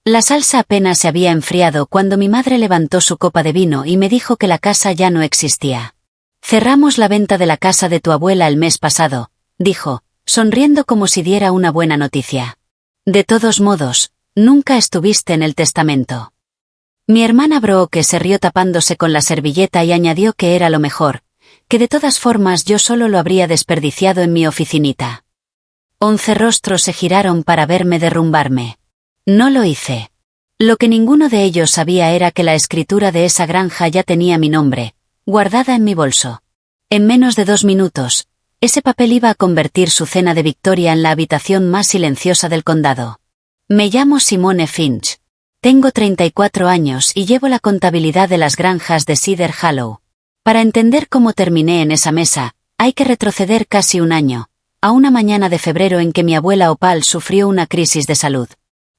La salsa apenas se había enfriado cuando mi madre levantó su copa de vino y me dijo que la casa ya no existía. Cerramos la venta de la casa de tu abuela el mes pasado, dijo, sonriendo como si diera una buena noticia. De todos modos, nunca estuviste en el testamento. Mi hermana Brooke se rió tapándose con la servilleta y añadió que era lo mejor, que de todas formas yo solo lo habría desperdiciado en mi oficinita. 11 rostros se giraron para verme derrumbarme. No lo hice. Lo que ninguno de ellos sabía era que la escritura de esa granja ya tenía mi nombre, guardada en mi bolso. En menos de 2 minutos, ese papel iba a convertir su cena de victoria en la habitación más silenciosa del condado. Me llamo Simone Finch. Tengo 34 años y llevo la contabilidad de las granjas de Cedar Hollow. Para entender cómo terminé en esa mesa, hay que retroceder casi un año, a una mañana de febrero en que mi abuela Opal sufrió una crisis de salud.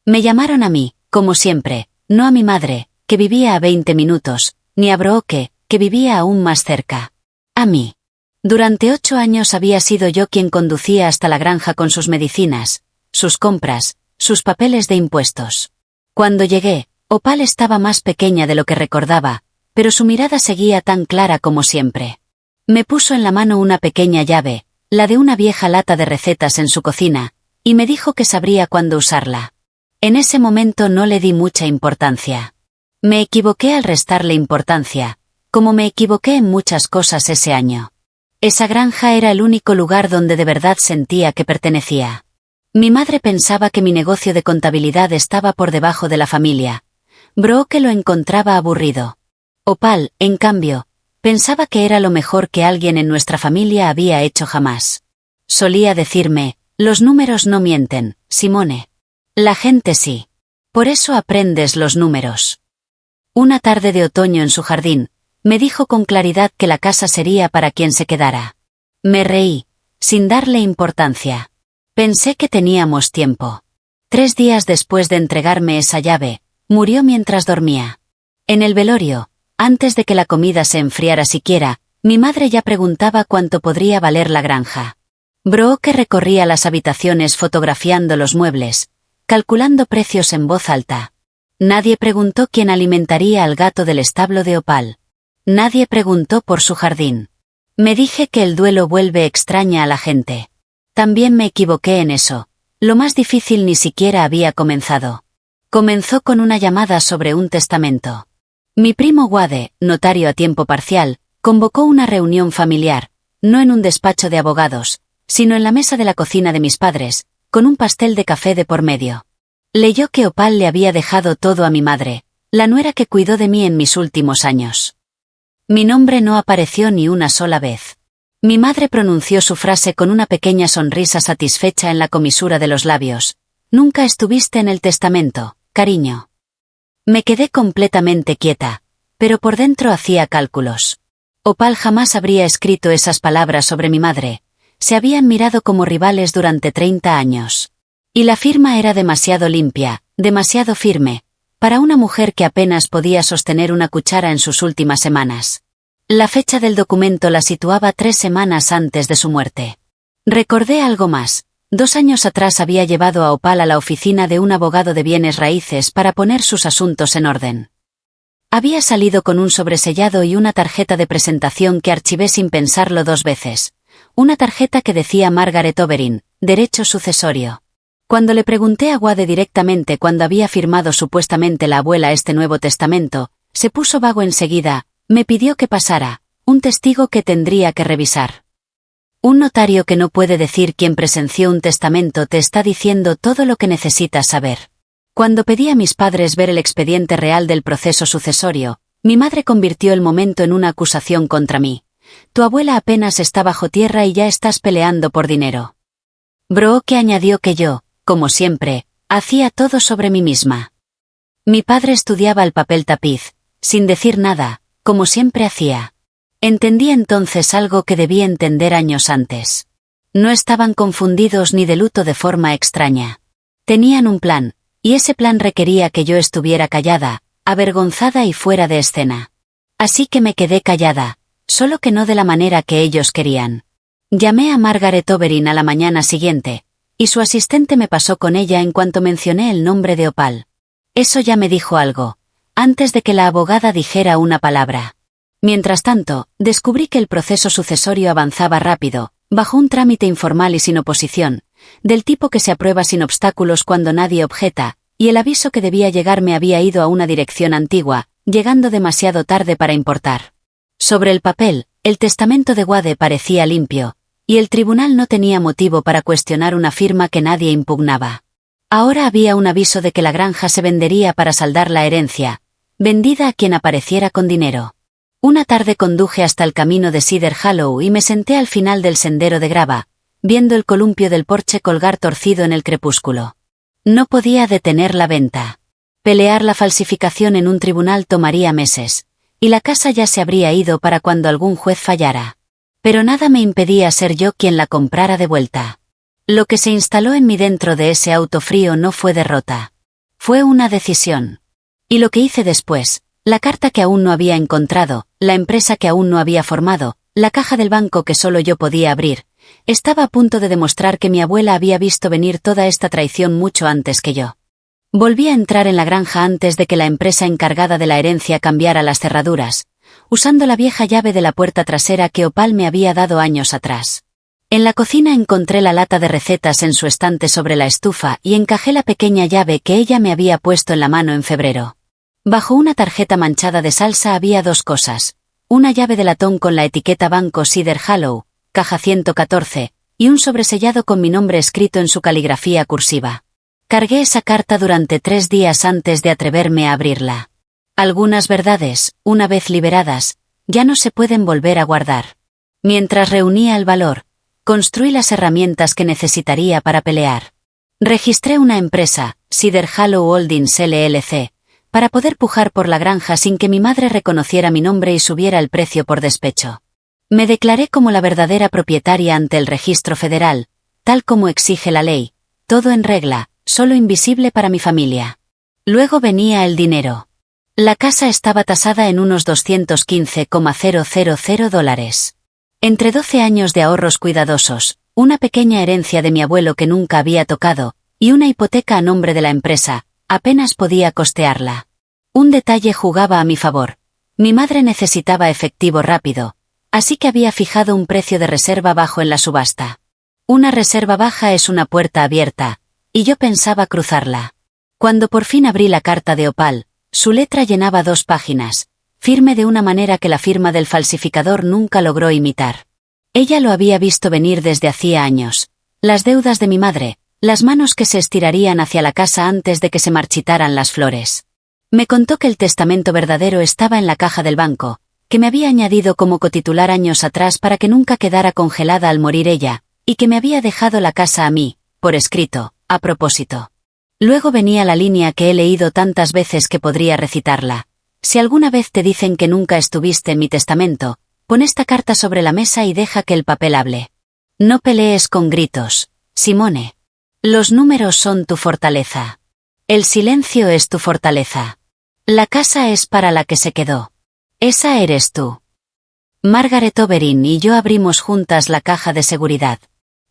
Me llamaron a mí, como siempre, no a mi madre, que vivía a 20 minutos, ni a Brooke, que vivía aún más cerca. A mí. Durante 8 años había sido yo quien conducía hasta la granja con sus medicinas, sus compras, sus papeles de impuestos. Cuando llegué, Opal estaba más pequeña de lo que recordaba, pero su mirada seguía tan clara como siempre. Me puso en la mano una pequeña llave, la de una vieja lata de recetas en su cocina, y me dijo que sabría cuándo usarla. En ese momento no le di mucha importancia. Me equivoqué al restarle importancia, como me equivoqué en muchas cosas ese año. Esa granja era el único lugar donde de verdad sentía que pertenecía. Mi madre pensaba que mi negocio de contabilidad estaba por debajo de la familia. Brooke lo encontraba aburrido. Opal, en cambio, pensaba que era lo mejor que alguien en nuestra familia había hecho jamás. Solía decirme, los números no mienten, Simone. La gente sí. Por eso aprendes los números. Una tarde de otoño en su jardín, me dijo con claridad que la casa sería para quien se quedara. Me reí, sin darle importancia. Pensé que teníamos tiempo. 3 días después de entregarme esa llave, murió mientras dormía. En el velorio, antes de que la comida se enfriara siquiera, mi madre ya preguntaba cuánto podría valer la granja. Brooke recorría las habitaciones fotografiando los muebles, calculando precios en voz alta. Nadie preguntó quién alimentaría al gato del establo de Opal. Nadie preguntó por su jardín. Me dije que el duelo vuelve extraña a la gente. También me equivoqué en eso. Lo más difícil ni siquiera había comenzado. Comenzó con una llamada sobre un testamento. Mi primo Wade, notario a tiempo parcial, convocó una reunión familiar, no en un despacho de abogados, sino en la mesa de la cocina de mis padres, con un pastel de café de por medio. Leyó que Opal le había dejado todo a mi madre, la nuera que cuidó de mí en mis últimos años. Mi nombre no apareció ni una sola vez. Mi madre pronunció su frase con una pequeña sonrisa satisfecha en la comisura de los labios. Nunca estuviste en el testamento, cariño. Me quedé completamente quieta, pero por dentro hacía cálculos. Opal jamás habría escrito esas palabras sobre mi madre. Se habían mirado como rivales durante 30 años. Y la firma era demasiado limpia, demasiado firme, para una mujer que apenas podía sostener una cuchara en sus últimas semanas. La fecha del documento la situaba 3 semanas antes de su muerte. Recordé algo más. 2 años atrás había llevado a Opal a la oficina de un abogado de bienes raíces para poner sus asuntos en orden. Había salido con un sobresellado y una tarjeta de presentación que archivé sin pensarlo 2 veces. Una tarjeta que decía Margaret Overin, derecho sucesorio. Cuando le pregunté a Wade directamente cuándo había firmado supuestamente la abuela este nuevo testamento, se puso vago enseguida, me pidió que pasara, un testigo que tendría que revisar. Un notario que no puede decir quién presenció un testamento te está diciendo todo lo que necesitas saber. Cuando pedí a mis padres ver el expediente real del proceso sucesorio, mi madre convirtió el momento en una acusación contra mí. Tu abuela apenas está bajo tierra y ya estás peleando por dinero. Brooke añadió que yo, como siempre, hacía todo sobre mí misma. Mi padre estudiaba el papel tapiz, sin decir nada, como siempre hacía. Entendí entonces algo que debí entender años antes. No estaban confundidos ni de luto de forma extraña. Tenían un plan, y ese plan requería que yo estuviera callada, avergonzada y fuera de escena. Así que me quedé callada, solo que no de la manera que ellos querían. Llamé a Margaret Overin a la mañana siguiente, y su asistente me pasó con ella en cuanto mencioné el nombre de Opal. Eso ya me dijo algo, antes de que la abogada dijera una palabra. Mientras tanto, descubrí que el proceso sucesorio avanzaba rápido, bajo un trámite informal y sin oposición, del tipo que se aprueba sin obstáculos cuando nadie objeta, y el aviso que debía llegar me había ido a una dirección antigua, llegando demasiado tarde para importar. Sobre el papel, el testamento de Wade parecía limpio, y el tribunal no tenía motivo para cuestionar una firma que nadie impugnaba. Ahora había un aviso de que la granja se vendería para saldar la herencia, vendida a quien apareciera con dinero. Una tarde conduje hasta el camino de Cedar Hollow y me senté al final del sendero de grava, viendo el columpio del porche colgar torcido en el crepúsculo. No podía detener la venta. Pelear la falsificación en un tribunal tomaría meses, y la casa ya se habría ido para cuando algún juez fallara. Pero nada me impedía ser yo quien la comprara de vuelta. Lo que se instaló en mí dentro de ese auto frío no fue derrota. Fue una decisión. Y lo que hice después, la carta que aún no había encontrado, la empresa que aún no había formado, la caja del banco que solo yo podía abrir, estaba a punto de demostrar que mi abuela había visto venir toda esta traición mucho antes que yo. Volví a entrar en la granja antes de que la empresa encargada de la herencia cambiara las cerraduras, usando la vieja llave de la puerta trasera que Opal me había dado años atrás. En la cocina encontré la lata de recetas en su estante sobre la estufa y encajé la pequeña llave que ella me había puesto en la mano en febrero. Bajo una tarjeta manchada de salsa había dos cosas: una llave de latón con la etiqueta Banco Cedar Hollow, caja 114, y un sobresellado con mi nombre escrito en su caligrafía cursiva. Cargué esa carta durante 3 días antes de atreverme a abrirla. Algunas verdades, una vez liberadas, ya no se pueden volver a guardar. Mientras reunía el valor, construí las herramientas que necesitaría para pelear. Registré una empresa, Cedar Hollow Holdings LLC, para poder pujar por la granja sin que mi madre reconociera mi nombre y subiera el precio por despecho. Me declaré como la verdadera propietaria ante el registro federal, tal como exige la ley, todo en regla, solo invisible para mi familia. Luego venía el dinero. La casa estaba tasada en unos $215,000. Entre 12 años de ahorros cuidadosos, una pequeña herencia de mi abuelo que nunca había tocado, y una hipoteca a nombre de la empresa, apenas podía costearla. Un detalle jugaba a mi favor. Mi madre necesitaba efectivo rápido, así que había fijado un precio de reserva bajo en la subasta. Una reserva baja es una puerta abierta, y yo pensaba cruzarla. Cuando por fin abrí la carta de Opal, su letra llenaba 2 páginas, firme de una manera que la firma del falsificador nunca logró imitar. Ella lo había visto venir desde hacía años. Las deudas de mi madre, las manos que se estirarían hacia la casa antes de que se marchitaran las flores. Me contó que el testamento verdadero estaba en la caja del banco, que me había añadido como cotitular años atrás para que nunca quedara congelada al morir ella, y que me había dejado la casa a mí, por escrito, a propósito. Luego venía la línea que he leído tantas veces que podría recitarla. Si alguna vez te dicen que nunca estuviste en mi testamento, pon esta carta sobre la mesa y deja que el papel hable. No pelees con gritos, Simone. Los números son tu fortaleza. El silencio es tu fortaleza. La casa es para la que se quedó. Esa eres tú. Margaret Overin y yo abrimos juntas la caja de seguridad.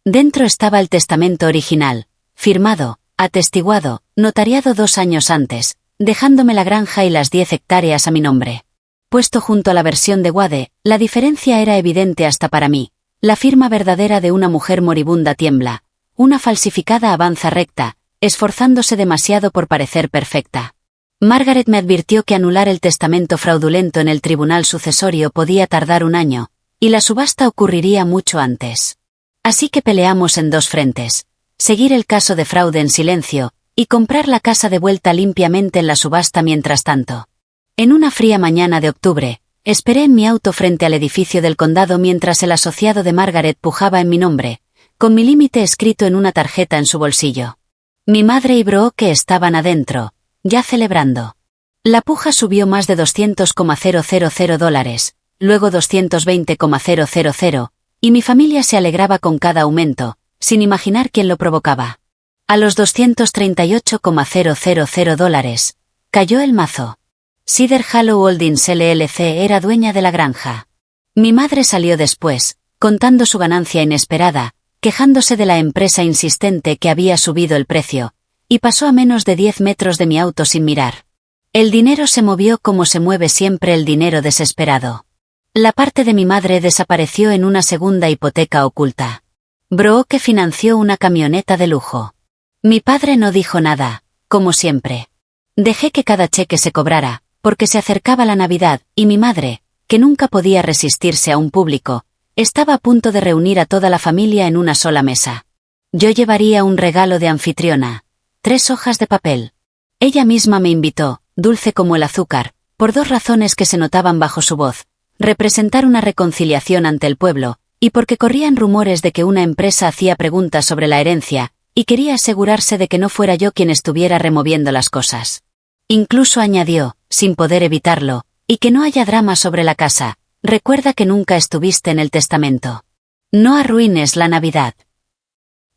Dentro estaba el testamento original, firmado, atestiguado, notariado 2 años antes, dejándome la granja y las 10 hectáreas a mi nombre. Puesto junto a la versión de Wade, la diferencia era evidente hasta para mí. La firma verdadera de una mujer moribunda tiembla. Una falsificada avanza recta, esforzándose demasiado por parecer perfecta. Margaret me advirtió que anular el testamento fraudulento en el tribunal sucesorio podía tardar 1 año, y la subasta ocurriría mucho antes. Así que peleamos en 2 frentes: seguir el caso de fraude en silencio, y comprar la casa de vuelta limpiamente en la subasta mientras tanto. En una fría mañana de octubre, esperé en mi auto frente al edificio del condado mientras el asociado de Margaret pujaba en mi nombre, con mi límite escrito en una tarjeta en su bolsillo. Mi madre y Brooke estaban adentro, ya celebrando. La puja subió más de $200,000, luego $220,000, y mi familia se alegraba con cada aumento, sin imaginar quién lo provocaba. A los $238,000, cayó el mazo. Cedar Hollow Holdings LLC era dueña de la granja. Mi madre salió después, contando su ganancia inesperada, quejándose de la empresa insistente que había subido el precio, y pasó a menos de 10 metros de mi auto sin mirar. El dinero se movió como se mueve siempre el dinero desesperado. La parte de mi madre desapareció en una segunda hipoteca oculta. Brooke financió una camioneta de lujo. Mi padre no dijo nada, como siempre. Dejé que cada cheque se cobrara, porque se acercaba la Navidad, y mi madre, que nunca podía resistirse a un público, estaba a punto de reunir a toda la familia en una sola mesa. Yo llevaría un regalo de anfitriona, 3 hojas de papel. Ella misma me invitó, dulce como el azúcar, por 2 razones que se notaban bajo su voz: representar una reconciliación ante el pueblo, y porque corrían rumores de que una empresa hacía preguntas sobre la herencia, y quería asegurarse de que no fuera yo quien estuviera removiendo las cosas. Incluso añadió, sin poder evitarlo, y que no haya drama sobre la casa, recuerda que nunca estuviste en el testamento. No arruines la Navidad.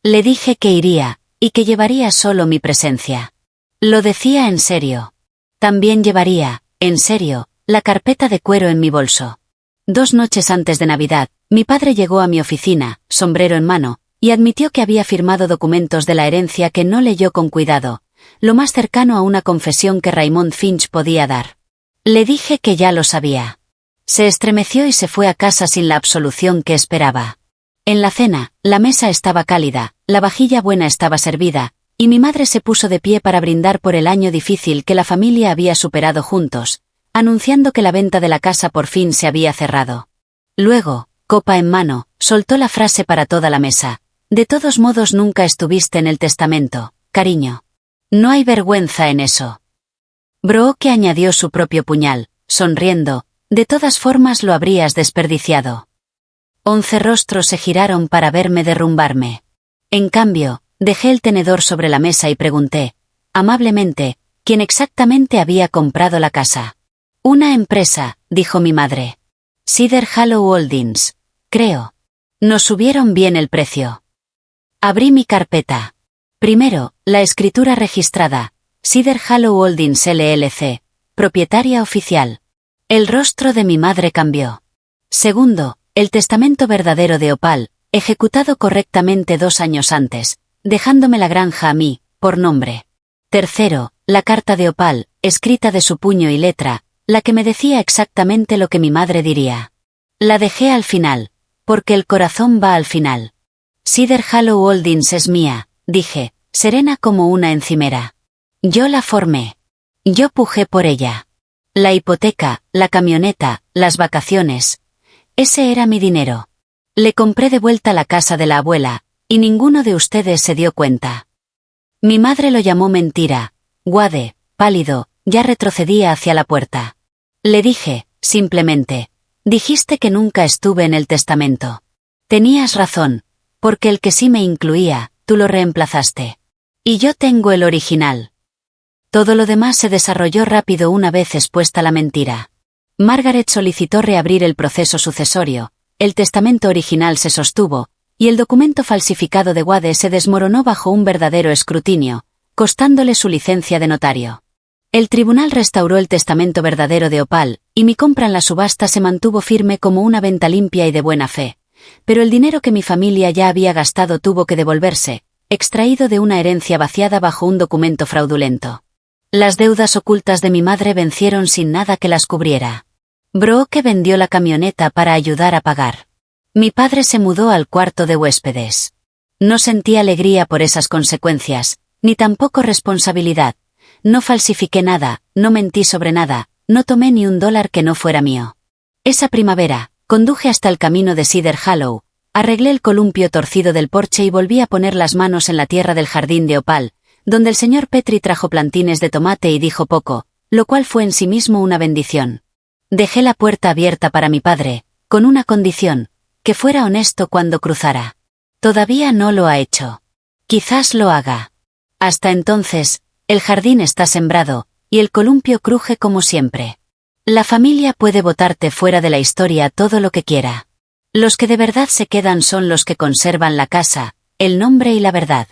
Le dije que iría, y que llevaría solo mi presencia. Lo decía en serio. También llevaría, en serio, la carpeta de cuero en mi bolso. 2 noches antes de Navidad, mi padre llegó a mi oficina, sombrero en mano, y admitió que había firmado documentos de la herencia que no leyó con cuidado, lo más cercano a una confesión que Raymond Finch podía dar. Le dije que ya lo sabía. Se estremeció y se fue a casa sin la absolución que esperaba. En la cena, la mesa estaba cálida, la vajilla buena estaba servida, y mi madre se puso de pie para brindar por el año difícil que la familia había superado juntos, anunciando que la venta de la casa por fin se había cerrado. Luego, copa en mano, soltó la frase para toda la mesa: de todos modos nunca estuviste en el testamento, cariño. No hay vergüenza en eso. Brooke añadió su propio puñal, sonriendo: de todas formas lo habrías desperdiciado. 11 rostros se giraron para verme derrumbarme. En cambio, dejé el tenedor sobre la mesa y pregunté, amablemente, quién exactamente había comprado la casa. Una empresa, dijo mi madre. Cedar Hollow Holdings, creo. Nos subieron bien el precio. Abrí mi carpeta. Primero, la escritura registrada, Cedar Hollow Holdings LLC, propietaria oficial. El rostro de mi madre cambió. Segundo, el testamento verdadero de Opal, ejecutado correctamente 2 años antes, dejándome la granja a mí, por nombre. Tercero, la carta de Opal, escrita de su puño y letra, la que me decía exactamente lo que mi madre diría. La dejé al final, porque el corazón va al final. Cedar Hollow Holdings es mía, dije, serena como una encimera. Yo la formé. Yo pujé por ella. La hipoteca, la camioneta, las vacaciones. Ese era mi dinero. Le compré de vuelta la casa de la abuela, y ninguno de ustedes se dio cuenta. Mi madre lo llamó mentira. Wade, pálido, ya retrocedía hacia la puerta. Le dije, simplemente, dijiste que nunca estuve en el testamento. Tenías razón, porque el que sí me incluía, tú lo reemplazaste. Y yo tengo el original. Todo lo demás se desarrolló rápido una vez expuesta la mentira. Margaret solicitó reabrir el proceso sucesorio, el testamento original se sostuvo, y el documento falsificado de Wade se desmoronó bajo un verdadero escrutinio, costándole su licencia de notario. El tribunal restauró el testamento verdadero de Opal, y mi compra en la subasta se mantuvo firme como una venta limpia y de buena fe, pero el dinero que mi familia ya había gastado tuvo que devolverse, extraído de una herencia vaciada bajo un documento fraudulento. Las deudas ocultas de mi madre vencieron sin nada que las cubriera. Brooke vendió la camioneta para ayudar a pagar. Mi padre se mudó al cuarto de huéspedes. No sentí alegría por esas consecuencias, ni tampoco responsabilidad. No falsifiqué nada, no mentí sobre nada, no tomé ni $1 que no fuera mío. Esa primavera, conduje hasta el camino de Cedar Hollow, arreglé el columpio torcido del porche y volví a poner las manos en la tierra del jardín de Opal, donde el señor Petrie trajo plantines de tomate y dijo poco, lo cual fue en sí mismo una bendición. Dejé la puerta abierta para mi padre, con una condición, que fuera honesto cuando cruzara. Todavía no lo ha hecho. Quizás lo haga. Hasta entonces, el jardín está sembrado, y el columpio cruje como siempre. La familia puede botarte fuera de la historia todo lo que quiera. Los que de verdad se quedan son los que conservan la casa, el nombre y la verdad.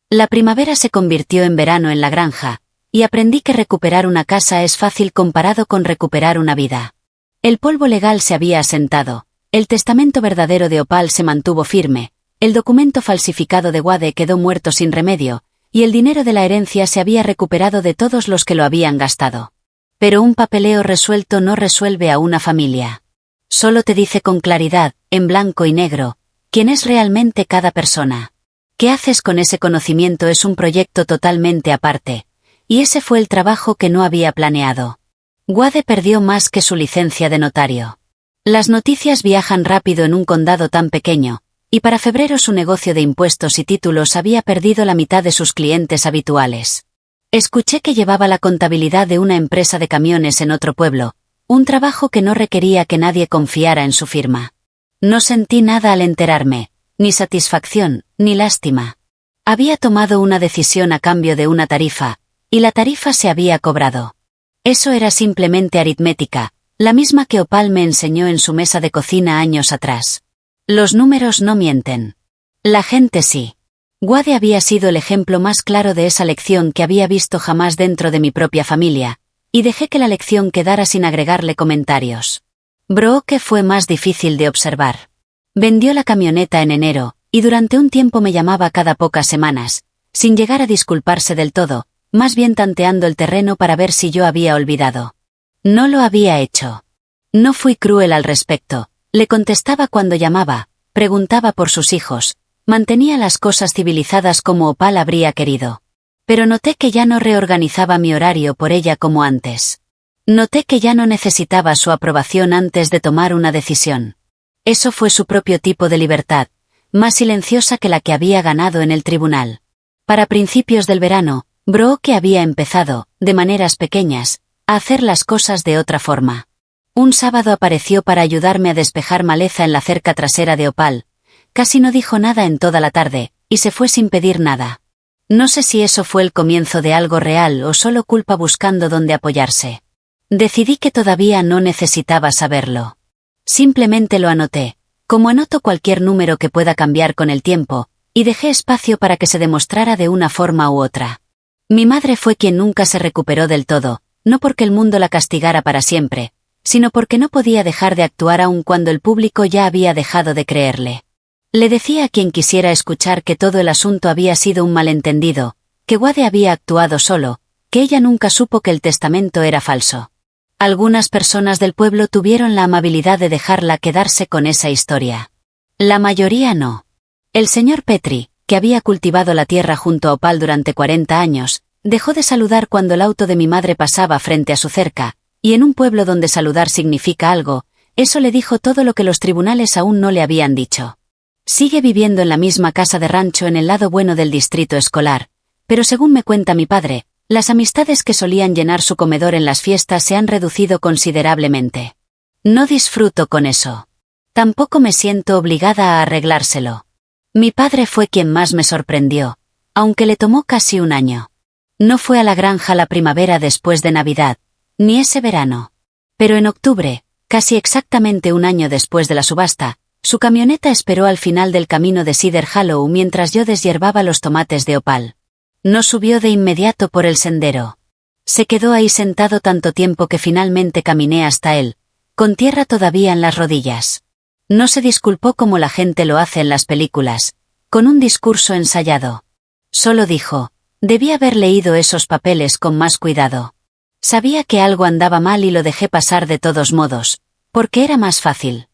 La primavera se convirtió en verano en la granja, y aprendí que recuperar una casa es fácil comparado con recuperar una vida. El polvo legal se había asentado, el testamento verdadero de Opal se mantuvo firme, el documento falsificado de Wade quedó muerto sin remedio, y el dinero de la herencia se había recuperado de todos los que lo habían gastado. Pero un papeleo resuelto no resuelve a una familia. Solo te dice con claridad, en blanco y negro, quién es realmente cada persona. ¿Qué haces con ese conocimiento? Es un proyecto totalmente aparte, y ese fue el trabajo que no había planeado. Wade perdió más que su licencia de notario. Las noticias viajan rápido en un condado tan pequeño, y para febrero su negocio de impuestos y títulos había perdido la mitad de sus clientes habituales. Escuché que llevaba la contabilidad de una empresa de camiones en otro pueblo, un trabajo que no requería que nadie confiara en su firma. No sentí nada al enterarme, ni satisfacción, ni lástima. Había tomado una decisión a cambio de una tarifa, y la tarifa se había cobrado. Eso era simplemente aritmética, la misma que Opal me enseñó en su mesa de cocina años atrás. Los números no mienten. La gente sí. Wade había sido el ejemplo más claro de esa lección que había visto jamás dentro de mi propia familia, y dejé que la lección quedara sin agregarle comentarios. Brooke fue más difícil de observar. Vendió la camioneta en enero, y durante un tiempo me llamaba cada pocas semanas, sin llegar a disculparse del todo, más bien tanteando el terreno para ver si yo había olvidado. No lo había hecho. No fui cruel al respecto, le contestaba cuando llamaba, preguntaba por sus hijos, mantenía las cosas civilizadas como Opal habría querido. Pero noté que ya no reorganizaba mi horario por ella como antes. Noté que ya no necesitaba su aprobación antes de tomar una decisión. Eso fue su propio tipo de libertad, más silenciosa que la que había ganado en el tribunal. Para principios del verano, Brooke había empezado, de maneras pequeñas, a hacer las cosas de otra forma. Un sábado apareció para ayudarme a despejar maleza en la cerca trasera de Opal. Casi no dijo nada en toda la tarde, y se fue sin pedir nada. No sé si eso fue el comienzo de algo real o solo culpa buscando dónde apoyarse. Decidí que todavía no necesitaba saberlo. Simplemente lo anoté, como anoto cualquier número que pueda cambiar con el tiempo, y dejé espacio para que se demostrara de una forma u otra. Mi madre fue quien nunca se recuperó del todo, no porque el mundo la castigara para siempre, sino porque no podía dejar de actuar aun cuando el público ya había dejado de creerle. Le decía a quien quisiera escuchar que todo el asunto había sido un malentendido, que Wade había actuado solo, que ella nunca supo que el testamento era falso. Algunas personas del pueblo tuvieron la amabilidad de dejarla quedarse con esa historia. La mayoría no. El señor Petrie, que había cultivado la tierra junto a Opal durante 40 años, dejó de saludar cuando el auto de mi madre pasaba frente a su cerca, y en un pueblo donde saludar significa algo, eso le dijo todo lo que los tribunales aún no le habían dicho. Sigue viviendo en la misma casa de rancho en el lado bueno del distrito escolar, pero según me cuenta mi padre, las amistades que solían llenar su comedor en las fiestas se han reducido considerablemente. No disfruto con eso. Tampoco me siento obligada a arreglárselo. Mi padre fue quien más me sorprendió, aunque le tomó casi un año. No fue a la granja la primavera después de Navidad, ni ese verano. Pero en octubre, casi exactamente un año después de la subasta, su camioneta esperó al final del camino de Cedar Hollow mientras yo deshiervaba los tomates de Opal. No subió de inmediato por el sendero. Se quedó ahí sentado tanto tiempo que finalmente caminé hasta él, con tierra todavía en las rodillas. No se disculpó como la gente lo hace en las películas, con un discurso ensayado. Solo dijo, debí haber leído esos papeles con más cuidado. Sabía que algo andaba mal y lo dejé pasar de todos modos, porque era más fácil.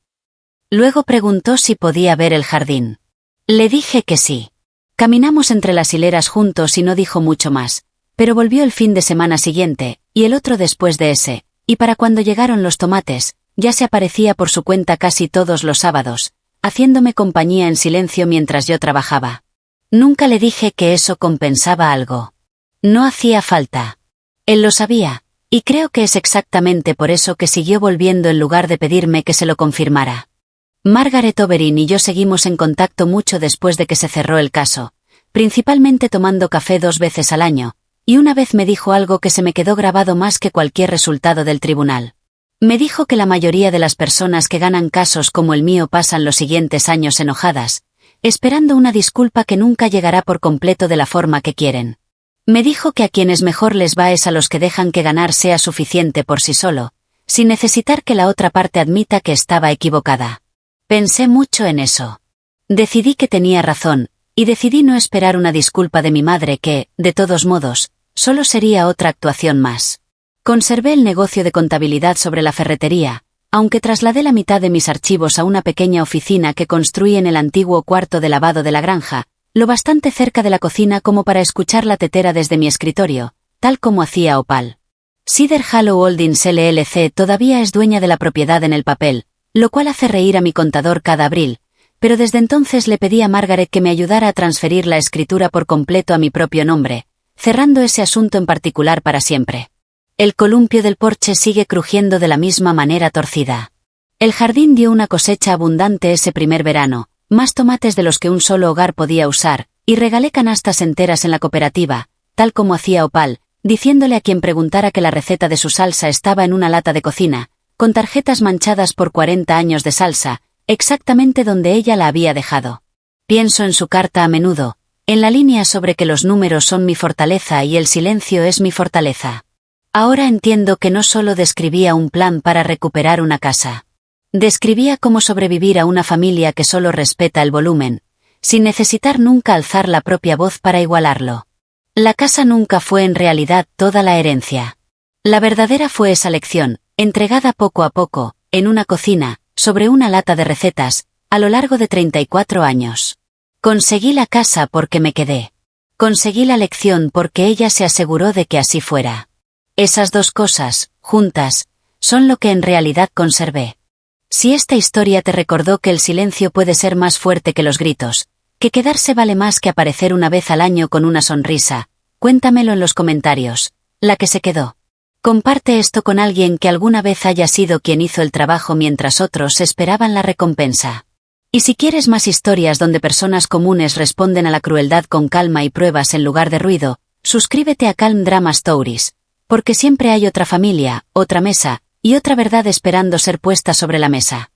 Luego preguntó si podía ver el jardín. Le dije que sí. Caminamos entre las hileras juntos y no dijo mucho más, pero volvió el fin de semana siguiente, y el otro después de ese, y para cuando llegaron los tomates, ya se aparecía por su cuenta casi todos los sábados, haciéndome compañía en silencio mientras yo trabajaba. Nunca le dije que eso compensaba algo. No hacía falta. Él lo sabía, y creo que es exactamente por eso que siguió volviendo en lugar de pedirme que se lo confirmara. Margaret Overeem y yo seguimos en contacto mucho después de que se cerró el caso, principalmente tomando café 2 veces al año, y una vez me dijo algo que se me quedó grabado más que cualquier resultado del tribunal. Me dijo que la mayoría de las personas que ganan casos como el mío pasan los siguientes años enojadas, esperando una disculpa que nunca llegará por completo de la forma que quieren. Me dijo que a quienes mejor les va es a los que dejan que ganar sea suficiente por sí solo, sin necesitar que la otra parte admita que estaba equivocada. Pensé mucho en eso. Decidí que tenía razón, Y decidí no esperar una disculpa de mi madre que, de todos modos, solo sería otra actuación más. Conservé el negocio de contabilidad sobre la ferretería, aunque trasladé la mitad de mis archivos a una pequeña oficina que construí en el antiguo cuarto de lavado de la granja, lo bastante cerca de la cocina como para escuchar la tetera desde mi escritorio, tal como hacía Opal. Cedar Hollow Holdings LLC todavía es dueña de la propiedad en el papel, lo cual hace reír a mi contador cada abril, pero desde entonces le pedí a Margaret que me ayudara a transferir la escritura por completo a mi propio nombre, cerrando ese asunto en particular para siempre. El columpio del porche sigue crujiendo de la misma manera torcida. El jardín dio una cosecha abundante ese primer verano, más tomates de los que un solo hogar podía usar, y regalé canastas enteras en la cooperativa, tal como hacía Opal, diciéndole a quien preguntara que la receta de su salsa estaba en una lata de cocina, con tarjetas manchadas por 40 años de salsa, exactamente donde ella la había dejado. Pienso en su carta a menudo, en la línea sobre que los números son mi fortaleza y el silencio es mi fortaleza. Ahora entiendo que no solo describía un plan para recuperar una casa. Describía cómo sobrevivir a una familia que solo respeta el volumen, sin necesitar nunca alzar la propia voz para igualarlo. La casa nunca fue en realidad toda la herencia. La verdadera fue esa lección, entregada poco a poco, en una cocina, sobre una lata de recetas, a lo largo de 34 años. Conseguí la casa porque me quedé. Conseguí la lección porque ella se aseguró de que así fuera. Esas dos cosas, juntas, son lo que en realidad conservé. Si esta historia te recordó que el silencio puede ser más fuerte que los gritos, que quedarse vale más que aparecer una vez al año con una sonrisa, cuéntamelo en los comentarios. La que se quedó. Comparte esto con alguien que alguna vez haya sido quien hizo el trabajo mientras otros esperaban la recompensa. Y si quieres más historias donde personas comunes responden a la crueldad con calma y pruebas en lugar de ruido, suscríbete a Calm Drama Stories, porque siempre hay otra familia, otra mesa, y otra verdad esperando ser puesta sobre la mesa.